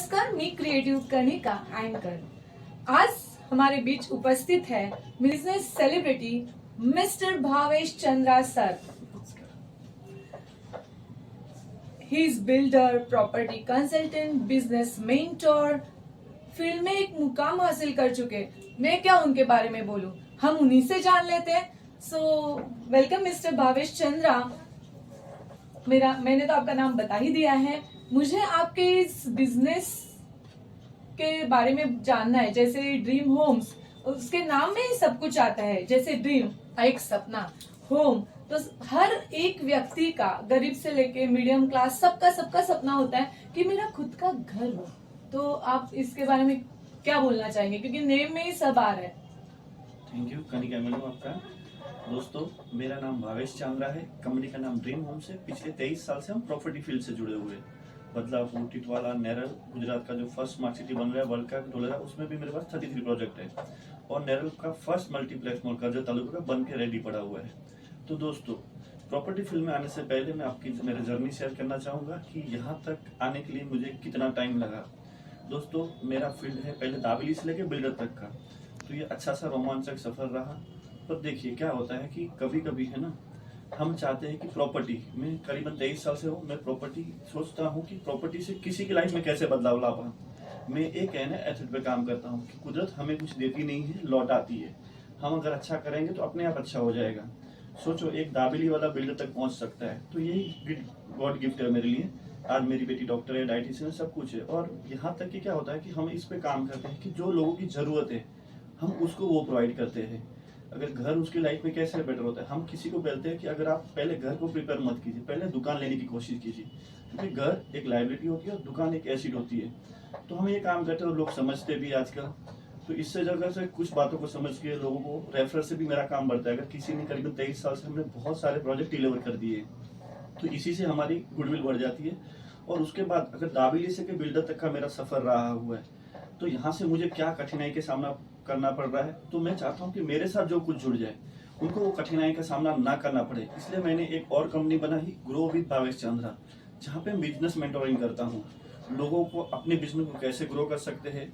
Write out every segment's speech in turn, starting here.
नमस्कार, मी क्रिएटिव्ह कणिका अँकर। आज हमारे बीच उपस्थित है business celebrity mister Bhavesh Chandra sir. He is builder, property consultant, business mentor, field में एक मुकाम हासिल कर चुके। मैं क्या उनके बारे में बोलूं, हम उन्हीं से जान लेते हैं। So welcome mister Bhavesh Chandra. मैंने तो आपका नाम बता ही दिया है। मुझे आपके इस बिजनेस के बारे में जानना है। जैसे ड्रीम होम्स, उसके नाम में ही सब कुछ आता है। जैसे ड्रीम एक सपना, होम तो हर एक व्यक्ति का, गरीब से लेके मीडियम क्लास, सबका सपना होता है कि मेरा खुद का घर हो। तो आप इसके बारे में क्या बोलना चाहेंगे, क्योंकि नेम में ही सब आ रहा है। थैंक यू कनिका मैडम आपका। दोस्तों, मेरा नाम भावेश चांद्रा है। कंपनी का नाम ड्रीम होम्स है। पिछले 23 साल से हम प्रॉपर्टी फील्ड से जुड़े हुए हैं। बदलापुर, टिटवाला, नेरल, गुजरात का जो फर्स्ट स्मार्ट सिटी बन रहा है वर्ल्ड का डोलेरा, उसमें भी मेरे पास 33 प्रोजेक्ट है। और नेरल का first multiplex mall Karjat taluka का बन के रेडी पड़ा हुआ है। तो दोस्तों, प्रॉपर्टी फील्ड में आने से पहले मैं आपकी मेरा जर्नी शेयर करना चाहूँगा कि यहाँ तक आने के लिए मुझे कितना टाइम लगा। दोस्तों, मेरा फील्ड है पहले दावेली से लेके बिल्डर तक का। तो ये अच्छा सा रोमांचक सफर रहा। पर देखिए क्या होता है कि कभी कभी है ना, हम चाहते हैं कि प्रॉपर्टी में करीबन 23 साल से हूँ मैं प्रॉपर्टी सोचता हूँ कि प्रॉपर्टी से किसी की लाइफ में कैसे बदलाव ला पाऊँ। मैं एक है ना एथिड पे काम करता हूँ कि कुदरत हमें कुछ देती नहीं है, लौट आती है। हम अगर अच्छा करेंगे तो अपने आप अच्छा हो जाएगा। सोचो, एक दाबेली वाला बिल्डर तक पहुंच सकता है, तो यही गॉड गिफ्ट है मेरे लिए। आज मेरी बेटी डॉक्टर है, डाइटिशियन, सब कुछ है। और यहाँ तक कि क्या होता है कि हम इस पे काम करते हैं कि जो लोगों की जरूरत है हम उसको वो प्रोवाइड करते हैं। अगर घर उसकी लाइफ में कैसे बेटर होता है, हम किसी को बोलते हैं कि अगर आप पहले घर को प्रिपेयर मत कीजिए, पहले दुकान लेने की कोशिश कीजिए। क्योंकि घर एक लाइबिलिटी होती है और दुकान एक एसिड होती है। तो हम ये काम करते हैं और लोग समझते भी आजकल। तो इससे जगह से कुछ बातों को समझ के लोगों को रेफर से भी मेरा काम बढ़ता है। अगर किसी ने करीबन 23 साल से हमने बहुत सारे प्रोजेक्ट डिलीवर कर दिए, तो इसी से हमारी गुडविल बढ़ जाती है। और उसके बाद अगर दावेली से के बिल्डर तक का मेरा सफर रहा हुआ है, तो यहाँ से मुझे क्या कठिनाई के सामना करना पड़ रहा है, तो मैं चाहता हूँ कि मेरे साथ जो कुछ जुड़ जाए उनको वो कठिनाई का सामना ना करना पड़े। इसलिए मैंने एक और कंपनी बनाई, ग्रो विद भावेश चंद्रा, जहाँ पे बिजनेस मेंटोरिंग करता हूँ। लोगों को अपने बिजनेस को कैसे ग्रो कर सकते हैं,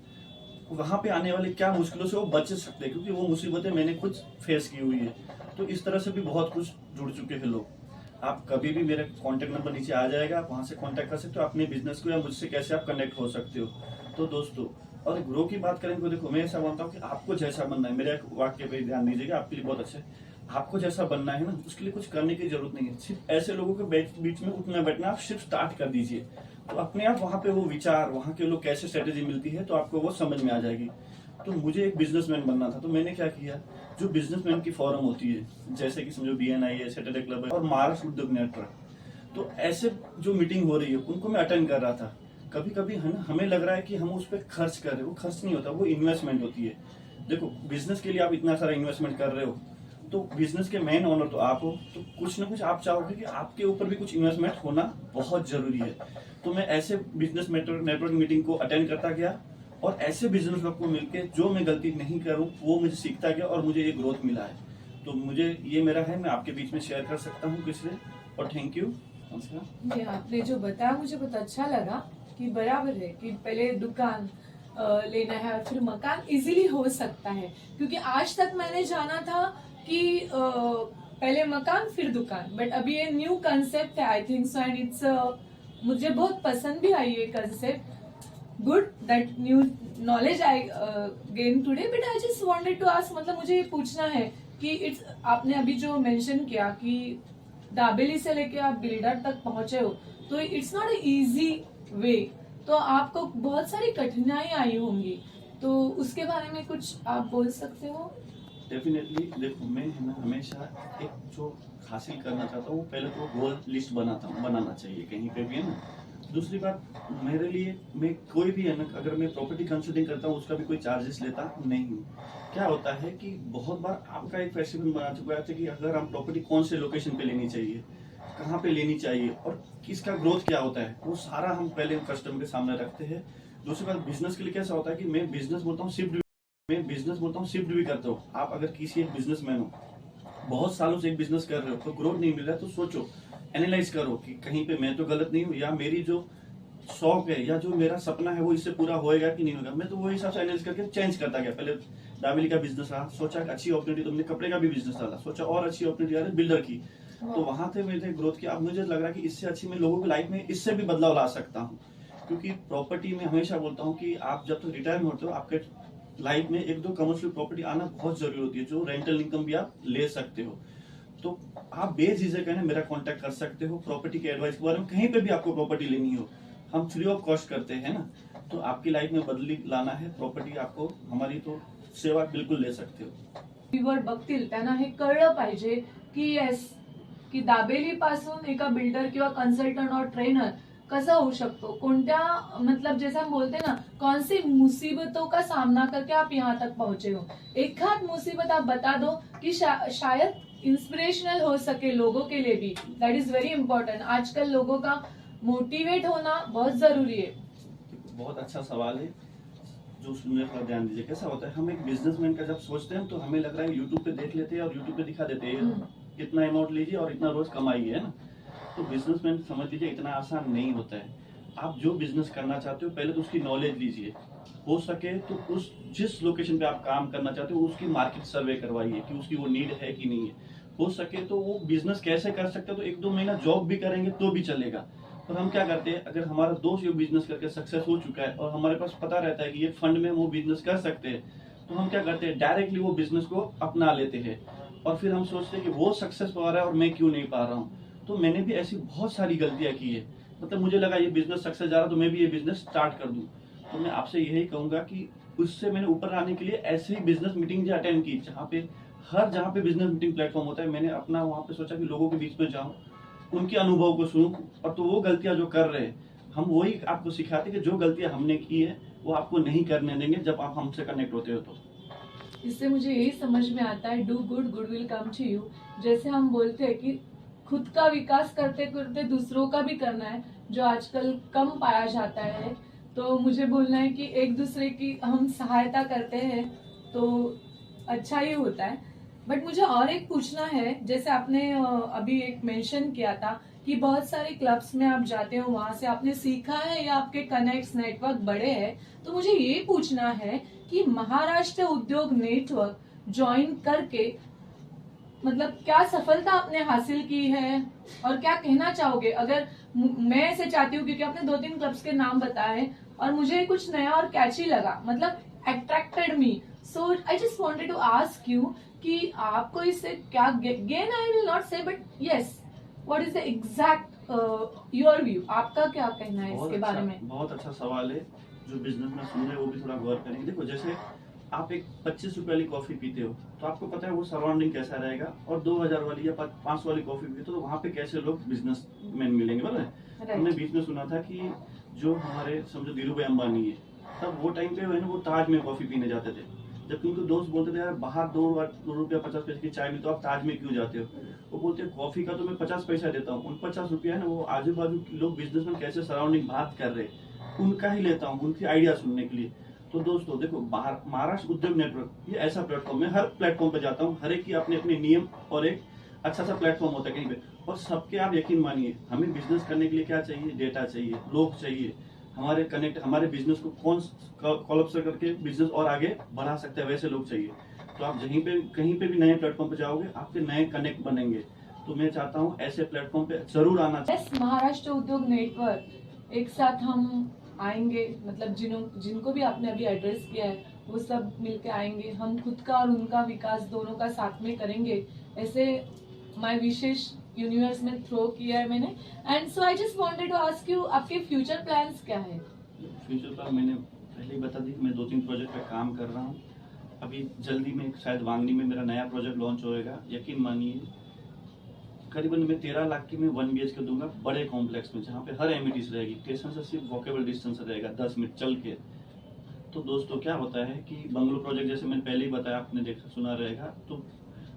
वहाँ पे आने वाले क्या मुश्किलों से वो बच सकते हैं, क्योंकि वो मुसीबतें मैंने खुद फेस की हुई है। तो इस तरह से भी बहुत कुछ जुड़ चुके हैं लोग। आप कभी भी मेरा कॉन्टेक्ट नंबर नीचे आ जाएगा, आप वहाँ से कॉन्टेक्ट कर सकते हो अपने बिजनेस को, या मुझसे कैसे आप कनेक्ट हो सकते हो। तो दोस्तों, और ग्रो की बात करें तो देखो, मैं ऐसा मानता हूँ कि आपको जैसा बनना है, मेरे एक वाक्य पे ध्यान दीजिएगा, आपके लिए बहुत अच्छा है। आपको जैसा बनना है ना, उसके लिए कुछ करने की जरूरत नहीं है। सिर्फ ऐसे लोगों के बीच में उठना बैठना आप सिर्फ स्टार्ट कर दीजिए, तो अपने आप वहाँ पे वो विचार, वहाँ के लोग कैसे स्ट्रेटेजी मिलती है, तो आपको वो समझ में आ जाएगी। तो मुझे एक बिजनेसमैन बनना था, तो मैंने क्या किया, जो बिजनेसमैन की फॉरम होती है, जैसे कि समझो BNI है, सैटरडे क्लब है और महाराष्ट्र उद्योग नेटवर्क, तो ऐसे जो मीटिंग हो रही है उनको मैं अटेंड कर रहा था। कभी कभी है ना, हमें लग रहा है कि हम उस पर खर्च कर रहे हैं, वो खर्च नहीं होता, वो इन्वेस्टमेंट होती है। देखो, बिजनेस के लिए आप इतना सारा इन्वेस्टमेंट कर रहे हो, तो बिजनेस के मेन ओनर तो आप हो, तो कुछ ना कुछ आप चाहोगे कि आपके ऊपर भी कुछ इन्वेस्टमेंट होना बहुत जरूरी है। तो मैं ऐसे बिजनेस नेटवर्क मीटिंग को अटेंड करता गया, और ऐसे बिजनेस लोग को मिलके जो मैं गलती नहीं करूं वो मुझे सीखता गया, और मुझे ये ग्रोथ मिला है। तो मुझे ये मेरा है, मैं आपके बीच में शेयर कर सकता हूँ किससे। और थैंक यू। जी, आपने जो बताया मुझे बहुत अच्छा लगा कि बराबर है कि पहले दुकान लेना है और फिर मकान इजीली हो सकता है। क्योंकि आज तक मैंने जाना था कि पहले मकान फिर दुकान, बट अभी ये न्यू कंसेप्ट है, I think so, and it's मुझे बहुत पसंद भी आई ये concept. Good that new knowledge I gain today, but I just wanted to ask, मतलब मुझे ये पूछना है कि इट्स, आपने अभी जो मेंशन किया कि दाबेली से लेके आप बिल्डर तक पहुंचे हो, तो इट्स नॉट इजी वे, तो आपको बहुत सारी कठिनाई आई होंगी, तो उसके बारे में कुछ आप बोल सकते हो? डेफिनेटली। देखो, मैं है ना हमेशा एक जो हासिल करना चाहता हूँ, पहले तो गोल लिस्ट बनाना चाहिए कहीं पे भी, है ना। दूसरी बात, मेरे लिए मैं कोई भी है ना, अगर मैं प्रॉपर्टी कंसल्टिंग करता हूँ उसका भी कोई चार्जेस लेता नहीं हूँ। क्या होता है कि बहुत बार आपका एक फेस्टिवल बना चुका है कि अगर हम प्रॉपर्टी कौन से लोकेशन पे लेनी चाहिए, कहाँ पे लेनी चाहिए, और किसका ग्रोथ क्या होता है, वो सारा हम पहले कस्टमर के सामने रखते हैं। दूसरी बात, बिजनेस के लिए कैसा होता है कि मैं बिजनेस बोलता हूँ शिफ्ट भी करता हूँ। आप अगर किसी एक बिजनेसमैन हो, बहुत सालों से एक बिजनेस कर रहे हो, तो ग्रोथ नहीं मिल रहा है, तो सोचो, एनालाइज करो कि कहीं पे मैं तो गलत नहीं हूँ, या मेरी जो शौक है या जो मेरा सपना है वो इससे पूरा होएगा कि नहीं होगा, मैं तो वो हिसाब से एनालिसिस करके चेंज करता गया। पहले दाबेली का बिजनेस रहा, सोचा अच्छी अपॉर्चुनिटी, तुमने कपड़े का भी बिजनेस डाला, सोचा और अच्छी अपॉर्चुनिटी आ रही बिल्डर की, तो वहां से मैंने ग्रोथ किया। अब मुझे लग रहा है कि इससे अच्छी मैं लोगों की लाइफ में इससे भी बदलाव ला सकता हूँ, क्योंकि प्रॉपर्टी में हमेशा बोलता हूँ कि आप जब तक रिटायर होते हो आपके लाइफ में एक दो कमर्शियल प्रॉपर्टी आना बहुत जरूरी होती है, जो रेंटल इनकम भी आप ले सकते हो। तो आप बेझिझक है ना मेरा कांटेक्ट कर सकते हो, प्रॉपर्टी के एडवाइस के बारे में कहीं पे भी आपको प्रॉपर्टी लेनी हो, हम फ्री ऑफ कॉस्ट करते हैं ना। तो आपकी लाइफ में बदली लाना है, प्रॉपर्टी आपको हमारी तो सेवा बिल्कुल ले सकते हो। व्ह्यूअर बघतील त्यांना हे कळलं पाहिजे की येस, की दाबेली पासून एका बिल्डर किंवा कंसल्टंट और ट्रेनर कैसा हो सकता, कोणत्या मतलब जैसे हम बोलते हैं ना, कौन सी मुसीबतों का सामना करके आप यहाँ तक पहुंचे हो। एक हाथ मुसीबत आप बता दो कि शायद इंस्पिरेशनल हो सके लोगों के लिए भी, दैट इज वेरी इंपॉर्टेंट। आजकल लोगों का मोटिवेट होना बहुत जरूरी है। बहुत अच्छा सवाल है, जो सुनने पर ध्यान दीजिए। कैसा होता है, हम एक बिजनेसमैन का जब सोचते हैं तो हमें लग रहा है यूट्यूब पे देख लेते हैं और यूट्यूब पे दिखा देते हैं इतना अमाउंट लीजिए और इतना रोज कमाइए, है ना। तो बिजनेसमैन समझ लीजिए इतना आसान नहीं होता है। आप जो बिजनेस करना चाहते हो पहले तो उसकी नॉलेज लीजिए, हो सके तो उस जिस लोकेशन पे आप काम करना चाहते हो उसकी मार्केट सर्वे करवाइए कि उसकी वो नीड है कि नहीं है। हो सके तो वो बिजनेस कैसे कर सकते हो, तो एक दो महीना जॉब भी करेंगे तो भी चलेगा। और हम क्या करते हैं, अगर हमारा दोस्त ये बिजनेस करके सक्सेस हो चुका है और हमारे पास पता रहता है कि ये फंड में वो बिजनेस कर सकते हैं, तो हम क्या करते हैं, डायरेक्टली वो बिजनेस को अपना लेते हैं। और फिर हम सोचते हैं कि वो सक्सेस पा रहा है और मैं क्यों नहीं पा रहा हूँ। तो मैंने भी ऐसी बहुत सारी गलतियां की है, मतलब मुझे लगा ये बिजनेस सक्सेस जा रहा तो मैं भी ये बिजनेस स्टार्ट कर दूं। तो मैं आपसे यही कहूंगा कि उससे मैंने ऊपर आने के लिए ऐसी बिजनेस मीटिंग अटेंड की जहाँ पे बिजनेस मीटिंग प्लेटफॉर्म होता है, मैंने अपना वहाँ पे सोचा कि लोगों के बीच में जाऊं, उनके अनुभव को सुनूं। और तो वो गलतियां जो कर रहे हैं हम वही आपको सिखाते कि जो गलतियां हमने की है वो आपको नहीं करने देंगे जब आप हमसे कनेक्ट होते हो। तो इससे मुझे यही समझ में आता है, do good, good will come to you. जैसे हम बोलते हैं कि खुद का विकास करते करते दूसरों का भी करना है, जो आजकल कम पाया जाता है। तो मुझे बोलना है कि एक दूसरे की हम सहायता करते हैं तो अच्छा ही होता है। बट मुझे और एक पूछना है, जैसे आपने अभी एक मेंशन किया था कि बहुत सारे क्लब्स में आप जाते हो, वहां से आपने सीखा है या आपके कनेक्ट्स नेटवर्क बड़े हैं। तो मुझे ये पूछना है कि महाराष्ट्र उद्योग नेटवर्क ज्वाइन करके मतलब क्या सफलता आपने हासिल की है और क्या कहना चाहोगे। अगर मैं ऐसे चाहती हूँ, क्योंकि आपने 2-3 क्लब्स के नाम बताए और मुझे कुछ नया और कैची लगा, मतलब attracted me, so I just wanted to ask you कि आपको इससे क्या gain, I will not say but yes, what is the exact your view, आपका क्या कहना है इसके बारे में। बहुत अच्छा सवाल है, जो बिजनेस में सुन रहे हैं वो भी थोड़ा गौर करेंगे। देखो, जैसे आप एक 25 रुपए वाली कॉफी पीते हो तो आपको पता है वो सराउंडिंग कैसा रहेगा, और 2000 वाली या 500 वाली कॉफी पीते हो तो वहाँ पे कैसे लोग बिजनेसमैन मिलेंगे, बराबर। हमने बीच में सुना था कि जो हमारे समझो धीरू भाई अंबानी है, तब वो टाइम पे वो ताज में कॉफी पीने जाते थे, जबकि उनको दोस्त बोलते थे यार बाहर 2 रुपया 50 पैसे की चाय में तो आप ताज में क्यों जाते हो। वो बोलते हैं कॉफी का तो मैं 50 पैसा देता हूँ, उन 50 रुपया है ना वो आजू बाजू के लोग बिजनेसमैन कैसे सराउंडिंग बात कर रहे हैं उनका ही लेता हूँ, उनकी आइडिया सुनने के लिए। तो दोस्तों देखो, महाराष्ट्र उद्योग नेटवर्क ये ऐसा प्लेटफॉर्म है, हर प्लेटफॉर्म पे जाता हूँ, हर एक की अपने अपने नियम और एक अच्छा सा प्लेटफॉर्म होता है कहीं पे, और सबके आप यकीन मानिए हमें बिजनेस करने के लिए क्या चाहिए, डेटा चाहिए, लोग चाहिए, हमारे कनेक्ट, हमारे बिजनेस को कौन कोलैप्स करके बिजनेस और आगे बढ़ा सकते हैं वैसे लोग चाहिए। तो आप कहीं पे भी नए प्लेटफॉर्म पे जाओगे आपके नए कनेक्ट बनेंगे। तो मैं चाहता हूँ ऐसे प्लेटफॉर्म पे जरूर आना चाहिए। महाराष्ट्र उद्योग नेटवर्क एक साथ हम आएंगे, मतलब जिनको भी आपने अभी एड्रेस किया है वो सब मिलके आएंगे, हम खुद का और उनका विकास दोनों का साथ में करेंगे, ऐसे माय विशेष यूनिवर्स में थ्रो किया है मैंने। And so I just wanted to ask you, आपके फ्यूचर प्लान्स क्या है। फ्यूचर प्लान मैंने पहले ही बता दी, मैं 2-3 प्रोजेक्ट पे काम कर रहा हूँ। अभी जल्दी में शायद वांगनी में मेरा नया प्रोजेक्ट लॉन्च होएगा, यकीन मानिए करीबन मैं 13 लाख की मैं 1 BHK दूंगा बड़े कॉम्प्लेक्स में, जहाँ पे हर एमिटीज रहेगी, स्टेशन से सिर्फ वॉकेबल डिस्टेंस रहेगा 10 मिनट चल के। तो दोस्तों क्या होता है कि बंगलो प्रोजेक्ट जैसे मैंने पहले ही बताया, आपने देखा सुना रहेगा, तो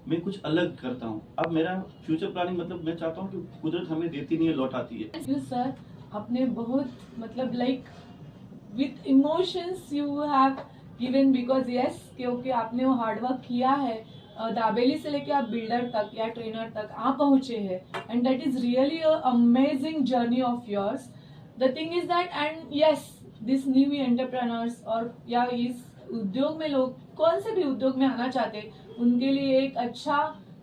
मैं कुछ अलग करता हूँ। अब मेरा फ्यूचर प्लानिंग मतलब मैं चाहता हूँ कि कुदरत हमें देती नहीं है, लौटाती है। सर आपने बहुत मतलब like with emotions you have given, because yes, क्योंकि आपने वो हार्डवर्क किया है, दाबेली से लेके आप बिल्डर तक या ट्रेनर तक आप पहुंचे हैं, and that is really a amazing journey of yours. The thing is that and yes this new entrepreneurs और या इस उद्योग में लोग कौन से भी उद्योग में आना चाहते हैं, उनके लिए एक अच्छा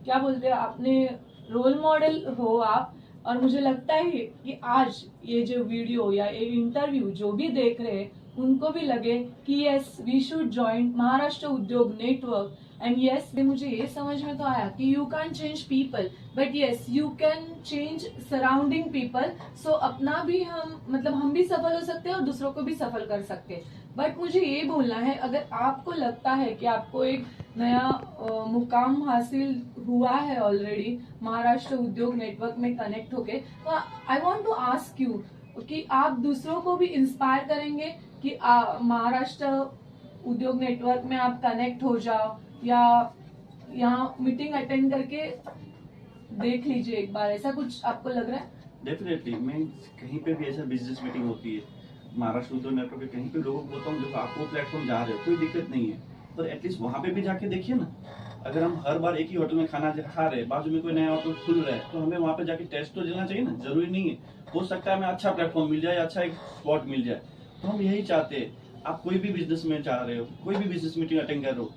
क्या बोलते हैं अपने रोल मॉडल हो आप। और मुझे लगता है कि आज ये जो वीडियो या ये इंटरव्यू जो भी देख रहे हैं उनको भी लगे कि yes we should join Maharashtra Udyog network. And yes मुझे ये समझ में तो आया कि you can change people but yes you can change surrounding people. So अपना भी हम भी सफल हो सकते हैं और दूसरों को भी सफल कर सकते हैं। बट मुझे ये बोलना है, अगर आपको लगता है कि आपको एक नया मुकाम हासिल हुआ है ऑलरेडी महाराष्ट्र उद्योग नेटवर्क में कनेक्ट होके, तो I want to ask you कि आप दूसरों को भी इंस्पायर करेंगे कि महाराष्ट्र उद्योग नेटवर्क में आप कनेक्ट हो जाओ या यहाँ मीटिंग अटेंड करके देख लीजिए एक बार, ऐसा कुछ आपको लग रहा है? डेफिनेटली मैं कहीं पे भी ऐसा बिजनेस मीटिंग होती है महाराष्ट्र उद्योग नेटवर्क के, कहीं पे लोगों को बोलता हूँ देखो आप वो प्लेटफॉर्म जा रहे हो कोई दिक्कत नहीं है, पर एटलीस्ट वहां पे भी जाके देखिए ना। अगर हम हर बार एक ही होटल में खाना खा रहे हैं, बाजू में कोई नया होटल खुल रहा है, तो हमें वहां पे जाके टेस्ट तो देना चाहिए ना। जरूरी नहीं है, हो सकता है हमें अच्छा प्लेटफॉर्म मिल जाए, अच्छा एक स्पॉट मिल जाए। तो हम यही चाहते हैं, आप कोई भी बिजनेस में चाह रहे हो, कोई भी बिजनेस मीटिंग अटेंड कर रहे हो,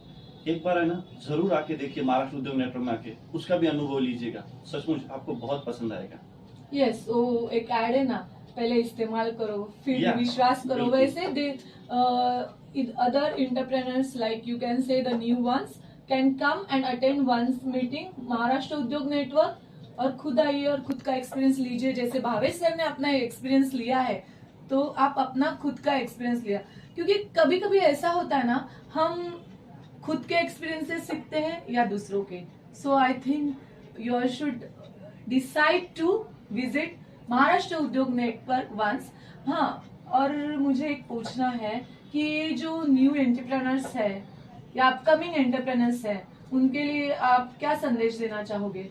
एक बार है ना जरूर आके देखिए महाराष्ट्र उद्योग नेटवर्क में आके, उसका भी अनुभव लीजिएगा, सचमुच आपको बहुत पसंद आएगा। यस वो एक ऐड है ना, पहले इस्तेमाल करो फिर Yeah, विश्वास करो। बिल्कुल। वैसे the other entrepreneurs like you can say the new ones can come and attend once meeting Maharashtra Udyog Network और खुद आइए और खुद का एक्सपीरियंस लीजिए। जैसे भावेश सर ने अपना एक्सपीरियंस लिया है तो आप अपना खुद का एक्सपीरियंस लिया, क्योंकि कभी कभी ऐसा होता है ना हम खुद के एक्सपीरियंस से सीखते हैं या दूसरों के। So I think you should decide to visit Maharashtra Udyog Network once. हाँ, और मुझे एक पूछना है कि ये जो न्यू एंटरप्रेन्योर्स है या अपकमिंग एंटरप्रेन्योर्स है उनके लिए आप क्या संदेश देना चाहोगे?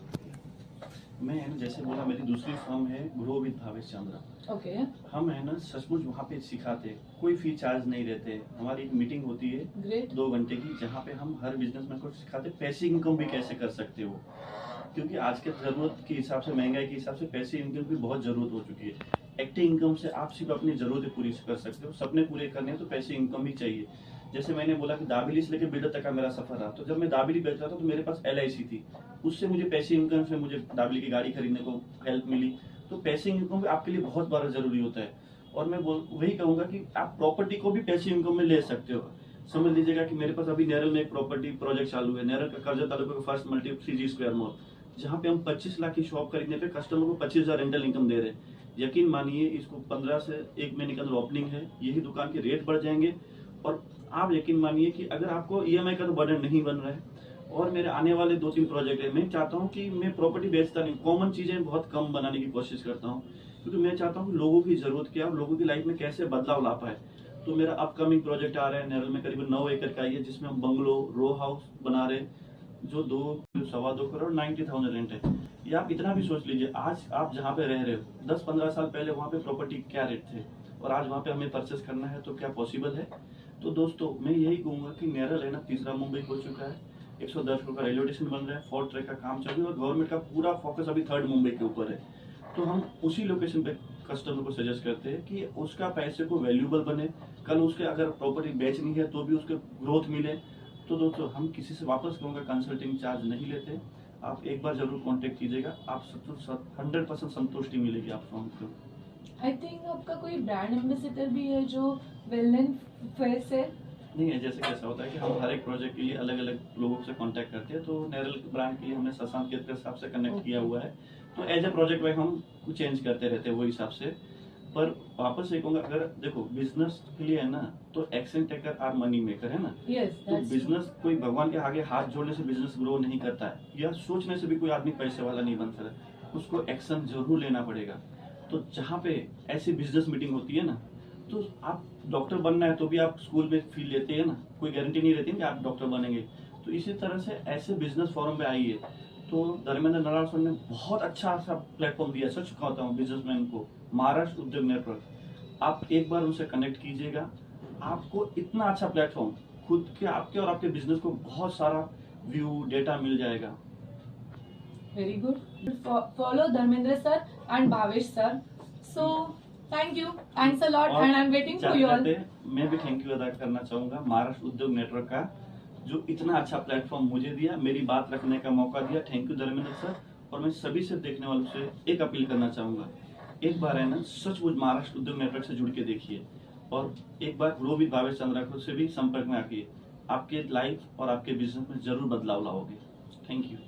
मैं है ना जैसे बोला मेरी दूसरी फर्म है grow with Bhavesh Chandra. Okay हम है ना सचमुच वहाँ पे सिखाते, कोई फी चार्ज नहीं रहते। हमारी एक मीटिंग होती है ग्रेट 2 घंटे की, जहाँ पे हम हर बिजनेसमैन को सिखाते पैसिव इनकम भी कैसे कर सकते हो, क्योंकि आज के जरूरत के हिसाब से, महंगाई के हिसाब से पैसिव इनकम की बहुत जरूरत हो चुकी है। एक्टिव इनकम से आप सिर्फ अपनी जरूरतें पूरी कर सकते हो, सपने पूरे करने हैं तो पैसिव इनकम भी चाहिए। जैसे मैंने बोला कि दाबेली से लेकर बिल्डर तक का मेरा सफर रहा, तो जब मैं दाबेली बेच रहा था तो मेरे पास LIC थी, उससे मुझे पैसिव इनकम से मुझे दाबेली की गाड़ी खरीदने को हेल्प मिली। तो पैसिव इनकम आपके लिए बहुत बड़ा जरूरी होता है। और मैं वही कहूंगा कि आप प्रॉपर्टी को भी पैसिव इनकम में ले सकते हो। समझ लीजिएगा कि मेरे पास अभी नेरल में एक प्रॉपर्टी प्रोजेक्ट चालू है, नेरल का कर्जा तालुका का first multi 3G square mall, जहाँ पे हम 25 लाख की शॉप खरीदने पे कस्टमर को 25,000 रेंटल इनकम दे रहे हैं। यकीन मानिए इसको 15 से 1 महीने के अंदर ओपनिंग है, यही दुकान के रेट बढ़ जाएंगे। और आप यकीन मानिए कि अगर आपको EMI का तो बर्डन नहीं बन रहा है। और मेरे आने वाले 2-3 प्रोजेक्ट है, मैं चाहता हूँ कि मैं प्रॉपर्टी बेचता नहीं, कॉमन चीजें बहुत कम बनाने की कोशिश करता हूँ, क्योंकि मैं चाहता हूँ कि लोगों की जरूरत क्या है और लोगों की लाइफ में कैसे बदलाव ला पाए। तो मेरा अपकमिंग प्रोजेक्ट आ रहा है नेरल में, करीबन 9 एकड़ का है, जिसमें हम बंगलो रो हाउस बना रहे हैं, जो 2-2.25 करोड़ 90,000 रेंट है। ये आप इतना भी सोच लीजिए, आज आप जहाँ पे रह रहे हो 10-15 साल पहले वहाँ पे प्रॉपर्टी क्या रेट थे, और आज वहाँ पे हमें परचेस करना है तो क्या पॉसिबल है। तो दोस्तों मैं यही कहूंगा कि नेरल है ना तीसरा मुंबई हो चुका है, 110 करोड़ का रेलवे स्टेशन बन रहा है, 4 ट्रैक का काम चल रहा है, और गवर्नमेंट का पूरा फोकस अभी 3rd मुंबई के ऊपर है। तो हम उसी लोकेशन पे कस्टमर को सजेस्ट करते हैं कि उसका पैसे को वैल्यूएबल बने, कल उसके अगर प्रॉपर्टी बेचनी है तो भी उसके ग्रोथ मिले। तो दोस्तों हम किसी से वापस कहूँगा कंसल्टिंग चार्ज नहीं लेते, आप एक बार जरूर कांटेक्ट कीजिएगा, आप 100% संतुष्टि मिलेगी आप हमको। आई थिंक आपका कोई ब्रांड एम्बेसडर भी है जो वेल नोन फेस है। नहीं है, जैसे कैसा होता है कि हम हर एक प्रोजेक्ट के लिए अलग अलग लोगों से कांटेक्ट करते हैं, तो नेरल ब्रांड के लिए हमने शशांक केतकर साहब से कनेक्ट किया हुआ है, तो एज ए प्रोजेक्ट वाइज हम कुछ चेंज करते रहते हैं वो हिसाब से। पर वापस से कहूंगा, अगर देखो बिजनेस के लिए है ना तो action taker or money maker है ना। यस तो बिजनेस कोई भगवान के आगे हाथ जोड़ने से बिजनेस ग्रो नहीं करता है, या सोचने से भी कोई आदमी पैसे वाला नहीं बन सकता, उसको एक्शन जरूर लेना पड़ेगा। तो जहाँ पे ऐसी बिजनेस मीटिंग होती है ना, तो आप डॉक्टर बनना है तो भी आप स्कूल में फील लेते हैं ना, कोई गारंटी नहीं रहती कि आप डॉक्टर बनेंगे। तो इसी तरह से ऐसे बिजनेस फोरम पे आइए। तो धर्मेंद्र नराल सर ने बहुत अच्छा सा प्लेटफॉर्म दिया, सच कहता हूँ बिजनेसमैन को, महाराष्ट्र उद्योग नेटवर्क। आप एक बार उनसे कनेक्ट कीजिएगा, आपको इतना अच्छा प्लेटफॉर्म खुद के आपके और आपके बिजनेस को बहुत सारा व्यू डेटा मिल जाएगा। Very good. Follow Dharmendra sir and Bhavesh sir. So thank you, thanks a lot और and I am waiting for you all. जाते मैं भी थैंक यू अदा करना चाहूंगा महाराष्ट्र उद्योग नेटवर्क का, जो इतना अच्छा प्लेटफॉर्म मुझे दिया, मेरी बात रखने का मौका दिया। Thank you Dharmendra sir. और मैं सभी से देखने वालों से एक अपील करना चाहूंगा, एक बार है ना सचमुच महाराष्ट्र उद्योग नेटवर्क से जुड़ के देखिए, और एक बार रोहित भावेश चंद्रा से भी संपर्क में आके आपके लाइफ और आपके बिजनेस में जरूर बदलाव लाओगे। Thank you.